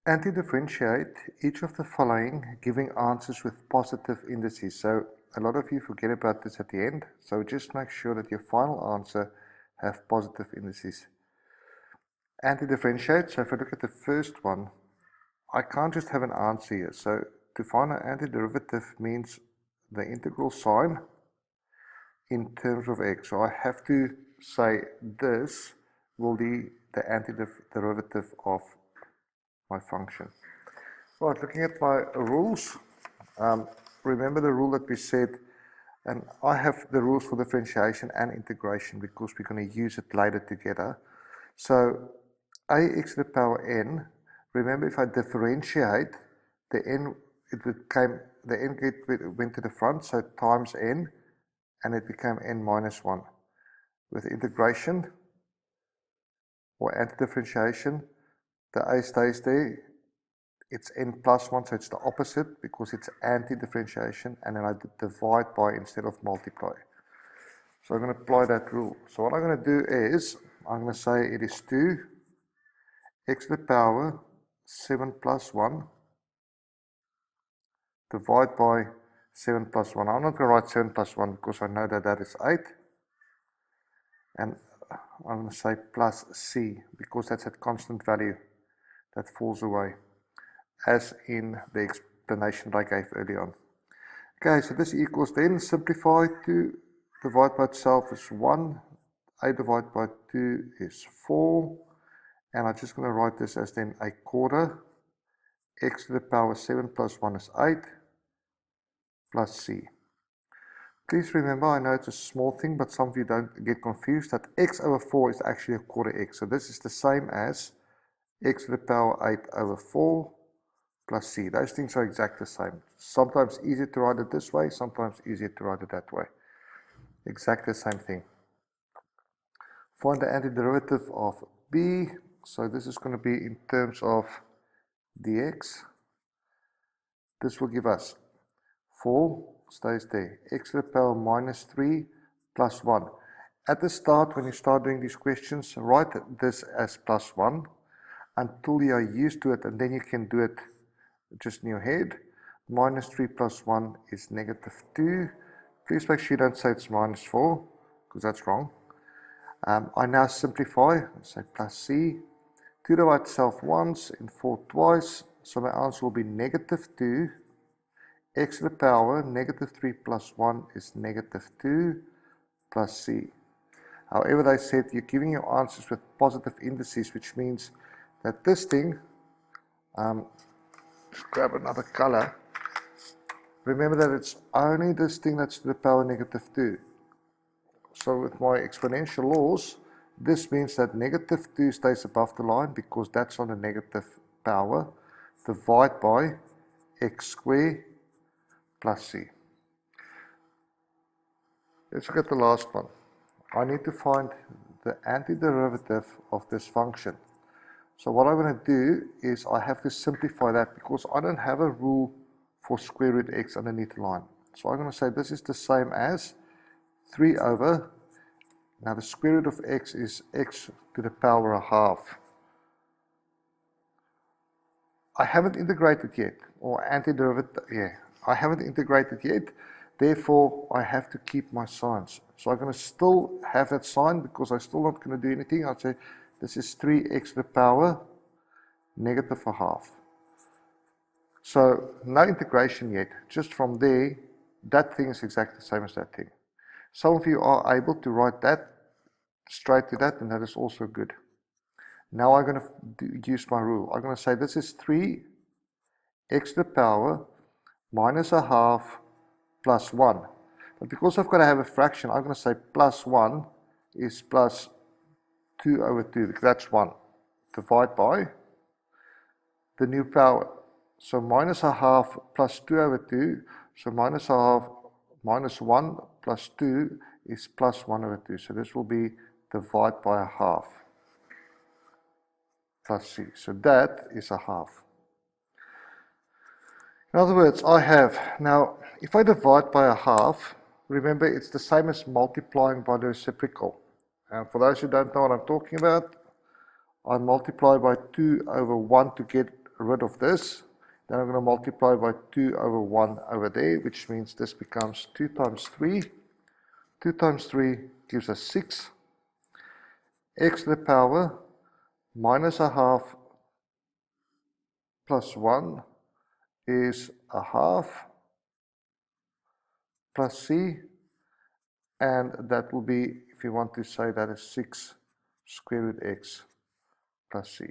Anti-differentiate each of the following, giving answers with positive indices. So a lot of you forget about this at the end. So just make sure that your final answer have positive indices. Anti-differentiate. So if I look at the first one, I can't just have an answer here. So to find an antiderivative means the integral sign in terms of x. So I have to say this will be the antiderivative of my function. Right, looking at my rules, remember the rule that we said, and I have the rules for differentiation and integration because we're going to use it later together. So ax to the power n, remember if I differentiate, the n, the n went to the front, so times n, and it became n minus 1. With integration, or anti-differentiation, the a stays there, it's n plus 1, so it's the opposite because it's anti-differentiation, and then I divide by instead of multiply. So I'm going to apply that rule. So what I'm going to do is, I'm going to say it is 2 x to the power 7 plus 1 divide by 7 plus 1. I'm not going to write 7 plus 1 because I know that that is 8. And I'm going to say plus c because that's at constant value that falls away, as in the explanation that I gave earlier on. Okay, so this equals then, simplify to divide by itself is 1, a divided by 2 is 4, and I'm just going to write this as then a quarter, x to the power 7 plus 1 is 8, plus c. Please remember, I know it's a small thing, but some of you don't get confused, that x over 4 is actually a quarter x. So this is the same as x to the power 8 over 4 plus c. Those things are exactly the same. Sometimes easier to write it this way, sometimes easier to write it that way. Exactly the same thing. Find the antiderivative of b. So this is going to be in terms of dx. This will give us 4, stays there, x to the power minus 3 plus 1. At the start, when you start doing these questions, write this as plus 1 until you are used to it, and then you can do it just in your head. Minus 3 plus 1 is negative 2. Please make sure you don't say it's minus 4, because that's wrong. I now simplify, say plus c. 2 divides itself once and 4 twice, so my answer will be negative 2. X to the power, negative 3 plus 1 is negative 2 plus c. However, they said you're giving your answers with positive indices, which means that this thing, just grab another color. Remember that it's only this thing that's to the power negative 2. So with my exponential laws, this means that negative 2 stays above the line because that's on a negative power. Divide by x squared plus c. Let's look at the last one. I need to find the antiderivative of this function. So what I'm going to do is I have to simplify that because I don't have a rule for square root x underneath the line. So I'm going to say this is the same as 3 over, now the square root of x is x to the power a half. I haven't integrated yet, or antiderivative, yeah, I haven't integrated yet, therefore I have to keep my signs. So I'm going to still have that sign because I'm still not going to do anything. I'll say this is 3x to the power negative a half. So no integration yet, just from there, that thing is exactly the same as that thing. Some of you are able to write that straight to that, and that is also good. Now I'm going to use my rule. I'm going to say this is 3x to the power minus a half plus 1. But because I've got to have a fraction, I'm going to say plus 1 is plus 2 over 2, because that's 1. Divide by the new power. So minus a half plus 2 over 2. So minus a half minus 1 plus 2 is plus 1 over 2. So this will be divide by a half plus c. So that is a half. In other words, I have, now if I divide by a half, remember it's the same as multiplying by the reciprocal. And for those who don't know what I'm talking about, I multiply by 2 over 1 to get rid of this. Then I'm going to multiply by 2 over 1 over there, which means this becomes 2 times 3. 2 times 3 gives us 6. X to the power minus a half plus 1 is a half plus c, and that will be, if you want to say that is 6 square root x plus c.